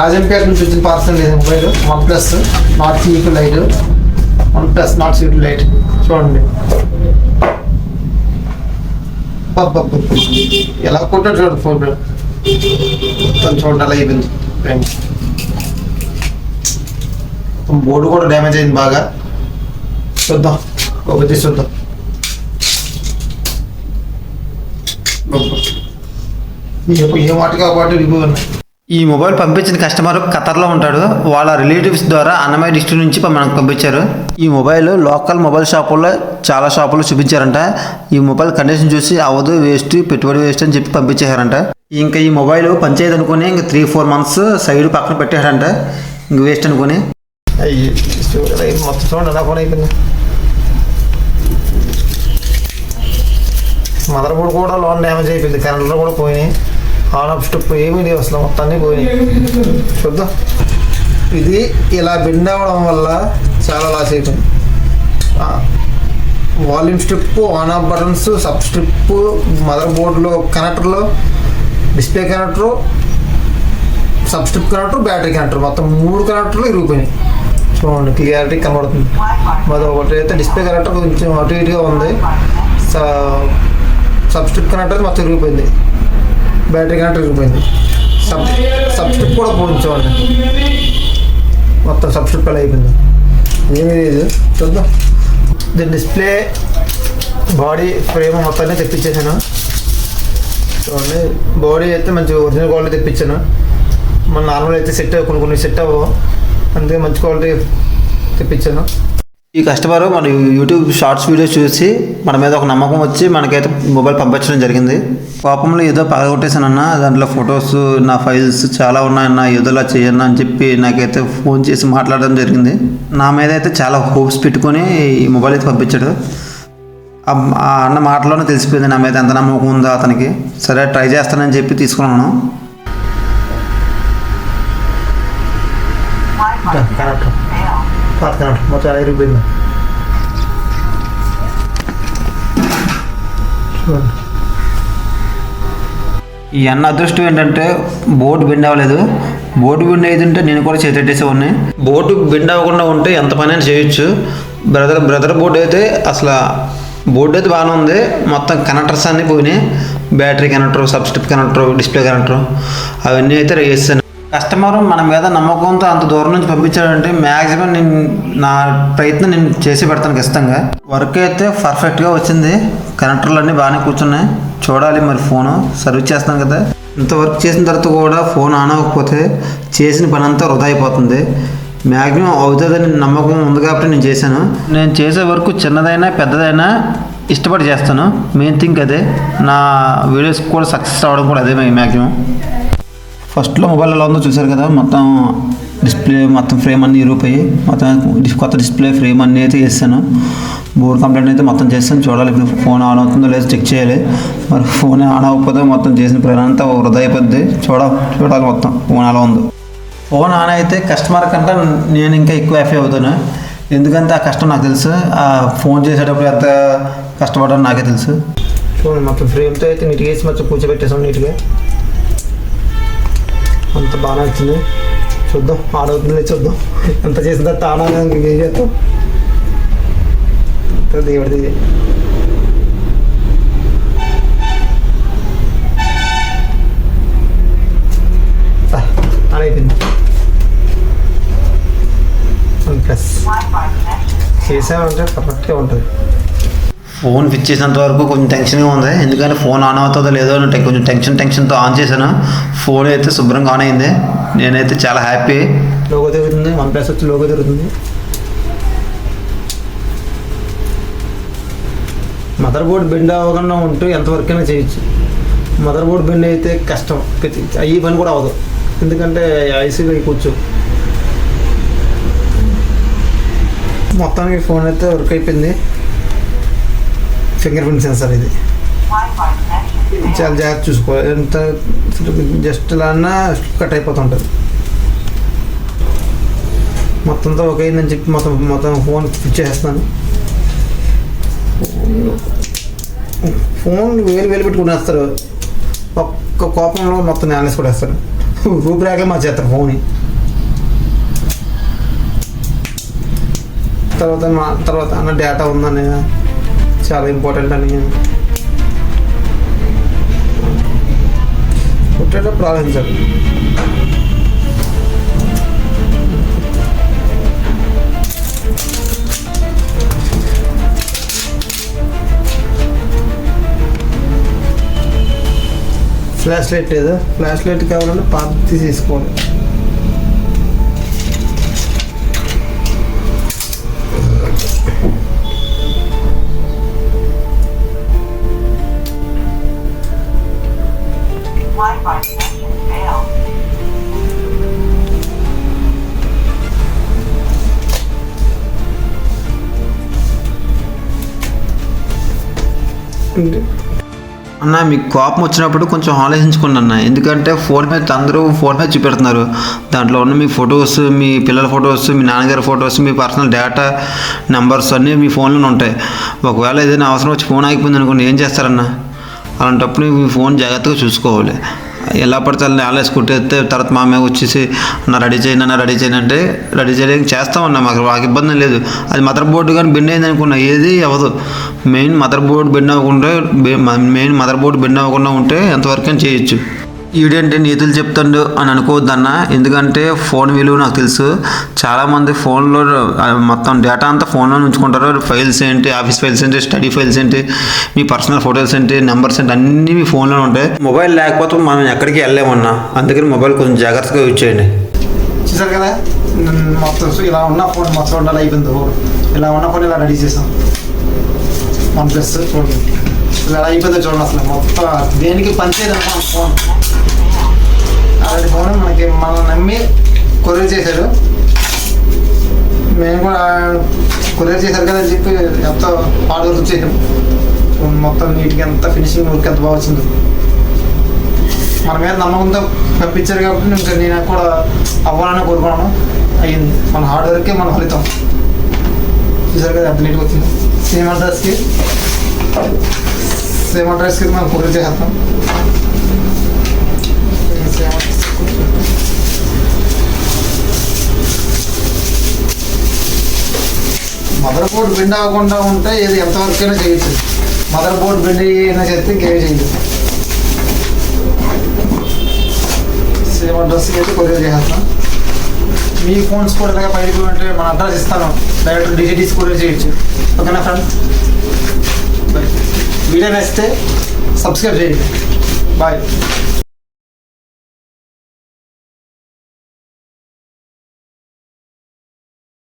రాజంపేట నుంచి వచ్చిన పార్సల్ లేదు mobile OnePlus not seek light OnePlus not seek light చూడండి. ఎలా కొట్టాడు చూడండి ఫోటో మొత్తం చూడండి అలా అయిపోయింది. బోర్డు కూడా డ్యామేజ్ అయింది బాగా. చూద్దాం ఒకటి చూద్దాం. ఏ వాటికి పాటు రివ్యూ ఉన్నాయి. ఈ మొబైల్ పంపించిన కస్టమర్ ఖతర్లో ఉంటాడు. వాళ్ళ రిలేటివ్స్ ద్వారా అన్నమయ్య డిస్ట్రిక్ట్ నుంచి మనకు పంపించారు. ఈ మొబైల్ లోకల్ మొబైల్ షాపుల్లో చాలా షాపుల్లో చూపించారంట. ఈ మొబైల్ కండిషన్ చూసి అవదు, వేస్ట్, పెట్టుబడి వేస్ట్ అని చెప్పి పంపించేశారంట. ఇంకా ఈ మొబైల్ పనిచేయదు అనుకుని ఇంక 3-4 months సైడ్ పక్కన పెట్టారంట, ఇంక వేస్ట్ అనుకుని. మొత్తం చూడండి ఎలా ఫోన్ అయిపోయింది. మదర్ బోర్డు కూడా లోన్ డ్యామేజ్ అయిపోయింది. కరెంట్లో కూడా పోయినాయి. ఆన్ ఆఫ్ స్టెప్ ఏమీ లేవు అసలు, మొత్తాన్ని పోయినాయి. చూద్దాం. ఇది ఇలా బెండ్ అవ్వడం వల్ల చాలా లాస్ అయిపోయింది. Volume strip, on off buttons, sub strip, mother బోర్డులో కనెక్టర్లు, display connector, sub strip connector, battery connector, మొత్తం 3 కనెక్టర్లు ఇరిగిపోయినాయి. చూడండి క్లియారిటీ కనబడుతుంది. ఒకటి అయితే డిస్ప్లే కనెక్టర్ కొంచెం అటు ఇటుగా ఉంది. సబ్ స్ట్రిప్ కనెక్టర్ మొత్తం ఇరిగిపోయింది. బ్యాటరీ కనెక్టర్ ఇరిగిపోయింది. సబ్ స్ట్రిప్ కూడా పోయించండి. మొత్తం సబ్ స్ట్రిప్ అలా అయిపోయింది. ఏమీ లేదు. చూద్దాం. దీని డిస్ప్లే, బాడీ ఫ్రేమ్ మొత్తాన్ని తెప్పించేసాను. చూడండి బాడీ అయితే మంచి ఒరిజినల్ క్వాలిటీ తెప్పించాను. మన నార్మల్ అయితే సెట్ కొన్ని సెట్ అవ్వవు, అందుకే మంచి క్వాలిటీ తెప్పించాను. ఈ కస్టమర్ మన యూట్యూబ్ షార్ట్స్ వీడియోస్ చూసి మన మీద ఒక నమ్మకం వచ్చి మనకైతే మొబైల్ పంపించడం జరిగింది. కోపంలో ఏదో పగలగొట్టేసానన్న, దాంట్లో ఫొటోస్, నా ఫైల్స్ చాలా ఉన్నాయన్న, ఏదోలా చేయన్నా అని చెప్పి నాకైతే ఫోన్ చేసి మాట్లాడడం జరిగింది. నా మీద అయితే చాలా హోప్స్ పెట్టుకొని ఈ మొబైల్ అయితే పంపించాడు. ఆ అన్న మాటలోనే తెలిసిపోయింది నా మీద ఎంత నమ్మకం ఉందో అతనికి. సరే ట్రై చేస్తానని చెప్పి తీసుకున్నాను. మొత్తం ఎలా ఇరిగిపోయింది చూడండి. ఈ అన్న అదృష్టం ఏంటంటే బోర్డు బెండ్ అవ్వలేదు. బోర్డు బెండ్ అయ్యిందంటే నేను కూడా చేతెట్టేసేవాడిని. బోర్డు బెండ్ అవ్వకుండా ఉంటే ఎంత పని అయినా చేయొచ్చు. బ్రదర్ బోర్డు అయితే అసలు బోర్డు అయితే బాగానే ఉంది. మొత్తం కనెక్టర్స్ అన్నీ పోయినాయి. Battery connector, sub strip connector, display connector అవన్నీ అయితే వేసాను. కస్టమర్ మన మీద నమ్మకంతో అంత దూరం నుంచి పంపించాడంటే మ్యాక్సిమం నా ప్రయత్నం నేను చేసి పెడతాను ఖచ్చితంగా. వర్క్ అయితే పర్ఫెక్ట్గా వచ్చింది. కనెక్టర్లు అన్నీ బాగానే కూర్చున్నాయి. చూడాలి మరి ఫోను సర్వీస్ చేస్తాను కదా. ఇంత వర్క్ చేసిన తర్వాత కూడా ఫోన్ ఆన్ అవ్వకపోతే చేసిన పని అంతా వృధా అయిపోతుంది. మ్యాక్సిమం అవుతుందని నమ్మకం ఉంది కాబట్టి నేను చేశాను. నేను చేసే వర్క్ చిన్నదైనా పెద్దదైనా ఇష్టపడి చేస్తాను. మెయిన్ థింగ్ అదే. నా వీడియోస్ కూడా సక్సెస్ అవ్వడం కూడా అదే మ్యాక్సిమం. ఫస్ట్లో మొబైల్ ఎలా ఉందో చూసారు కదా. మొత్తం డిస్ప్లే, మొత్తం ఫ్రేమ్ అన్నీ ఇరిగిపోయి మొత్తం కొత్త డిస్ప్లే ఫ్రేమ్ అన్నీ అయితే వేసాను. బోర్డ్ కంప్లైంట్ అయితే మొత్తం చేస్తాను. చూడాలి ఇప్పుడు ఫోన్ ఆన్ అవుతుందో లేదో చెక్ చేయాలి. మరి ఫోన్ ఆన్ అవ్వకపోతే మొత్తం చేసిన ప్రయాణం అంతా వృధా అయిపోద్ది. చూడాలి మొత్తం ఫోన్ అలా ఉందో. ఫోన్ ఆన్ అయితే కస్టమర్ కంటే నేను ఇంకా ఎక్కువ హ్యాపీ అవుతాను. ఎందుకంటే ఆ కష్టం నాకు తెలుసు. ఆ ఫోన్ చేసేటప్పుడు ఎంత కష్టపడ్డాను నాకే తెలుసు. చూడండి మొత్తం ఫ్రేమ్తో అయితే నీట్గా వేసి మొత్తం కూర్చోబెట్టేసాం నీట్గా. అంత బాగా వచ్చింది. చూద్దాం ఆన్ అవుతుంది చూద్దాం. ఎంత చేసిన తర్వాత ఆన్ అవ్వడానికి ఏం చేస్తాం. అంత దేవుడిది. ఆన్ అయిపోయింది. OnePlus చేసామంటే పర్ఫెక్ట్గా ఉంటుంది. ఫోన్ ఫిక్స్ చేసేంత వరకు కొంచెం టెన్షన్గా ఉంది. ఎందుకంటే ఫోన్ ఆన్ అవుతుందో లేదో అని కొంచెం టెన్షన్తో ఆన్ చేశాను. ఫోన్ అయితే శుభ్రంగా ఆన్ అయింది. నేనైతే చాలా హ్యాపీ. లోగో తిరుగుతుంది. OnePlus వచ్చి లోగో తిరుగుతుంది. మదర్ బోర్డ్ బెండ్ అవ్వకుండా ఉంటూ ఎంతవరకు అయినా చేయొచ్చు. మదర్ బోర్డ్ బెండ్ అయితే కష్టం. ఈ పని కూడా అవ్వదు. ఎందుకంటే ఐసీలో కూర్చో. మొత్తానికి ఫోన్ అయితే వర్క్ అయిపోయింది. ఫింగర్ ప్రింట్ సెన్సార్ ఇది. చాలా జాగ్రత్త చూసుకోవాలి. ఎంత జస్ట్ ఇలా అన్నా కట్ అయిపోతుంటుంది. మొత్తంతో ఒక అయిందని చెప్పి మొత్తం ఫోన్ ఫిక్స్ చేస్తాను. ఫోన్ వేలు పెట్టుకుని వేస్తారు. ఒక్క కోపంలో మొత్తం నేనేసి కూడా వేస్తారు. రూపురేఖలు మార్చేస్తారు ఫోన్. తర్వాత అన్న డేటా ఉందని చాలా ఇంపార్టెంట్ అని కొట్టేటప్పుడు ఆలోచించాలి. ఫ్లాష్ లైట్ లేదు, ఫ్లాష్ లైట్ కావాలంటే పాత తీసుకోవాలి. Wi-Fi connection failed. అన్న మీకు కోపం వచ్చినప్పుడు కొంచెం ఆలోచించుకోండి అన్న. ఎందుకంటే ఫోన్ మీద అందరూ ఫోన్ మీద చూపెడుతున్నారు. దాంట్లో ఉన్న మీ ఫొటోస్, మీ పిల్లల ఫొటోస్, మీ నాన్నగారి ఫొటోస్, మీ పర్సనల్ డేటా నెంబర్స్ అన్నీ మీ ఫోన్లోనే ఉంటాయి. ఒకవేళ ఏదైనా అవసరం వచ్చి ఫోన్ ఆగిపోయింది అనుకోండి, ఏం చేస్తారన్న? అలాంటప్పుడు మీ ఫోన్ జాగ్రత్తగా చూసుకోవాలి. ఎలా పడితే అలా ఆలేసి కుట్టేస్తే తర్వాత మా అమ్మాయి వచ్చేసి నా రెడీ చేయను అంటే రెడీ చేయడానికి చేస్తామన్నా, మాకు ఇబ్బంది లేదు. అది మదర్ బోర్డు కానీ బెండ్ అయింది అనుకున్నా ఏది అవ్వదు. మెయిన్ మదర్ బోర్డు బెండ్ అవ్వకుండా ఉంటే ఎంతవరకు చేయొచ్చు. ఈడేంటి నీతులు చెప్తాడు అని అనుకోవద్దన్న. ఎందుకంటే ఫోన్ విలువ నాకు తెలుసు. చాలామంది ఫోన్లో మొత్తం డేటా అంతా ఫోన్లో ఉంచుకుంటారు. ఫైల్స్ ఏంటి, ఆఫీస్ ఫైల్స్ ఏంటి, స్టడీ ఫైల్స్ ఏంటి, మీ పర్సనల్ ఫొటోస్ ఏంటి, నెంబర్స్ ఏంటి, అన్నీ మీ ఫోన్లో ఉంటాయి. మొబైల్ లేకపోతే మనం ఎక్కడికి వెళ్ళలేమన్నా. అందుకని మొబైల్ కొంచెం జాగ్రత్తగా యూజ్ చేయండి. చూసారు కదా, మొత్తం ఇలా ఉన్న ఫోన్ మొత్తం ఉండాలి అయిపోయింది. ఇలా ఉన్న ఫోన్ ఇలా రెడీ చేసాం. OnePlus చూడండి ఇలా అయిపోయిందో చూడండి. అసలు మొత్తం దేనికి పనిచేయదమ్మా ఫోన్. అలాంటి ఫోన్ మనల్ని నమ్మి కొరియర్ చేశారు. మేము కూడా కొరియర్ చేశారు కదా అని చెప్పి ఎంతో హార్డ్ వర్క్ చేసాం. మొత్తం నీట్గా ఎంత ఫినిషింగ్ వర్క్ ఎంత బాగా వచ్చింది. మన మీద నమ్మకంతో పంపించారు కాబట్టి నేను కూడా అవ్వాలని కోరుకున్నాను. అయ్యింది. మన హార్డ్ వర్కే మన ఫలితం. చూసారు కదా ఎంత నీట్గా వచ్చింది. సేమ్ అడ్రస్కి మనం కొరియర్ చేసేస్తాం. మదర్ బోర్డు బెండ్ అవ్వకుండా ఉంటే ఏది ఎంతవరకు అయినా చేయొచ్చు. మదర్ బోర్డు బెండ్ అయినా చేస్తే ఇంకేమీ చేయలేదు. సేమ్ అడ్రస్కి అయితే కొరియర్ చేసేస్తాం. మీ ఫోన్స్ కూడా ఇలాగ బయటకు అంటే మన అడ్రస్ ఇస్తాను, డైరెక్ట్ డిజిటీస్ కొరియర్ చేయొచ్చు. ఓకేనా ఫ్రెండ్స్? వీడియో నచ్చితే సబ్స్క్రైబ్ చేయండి. బాయ్.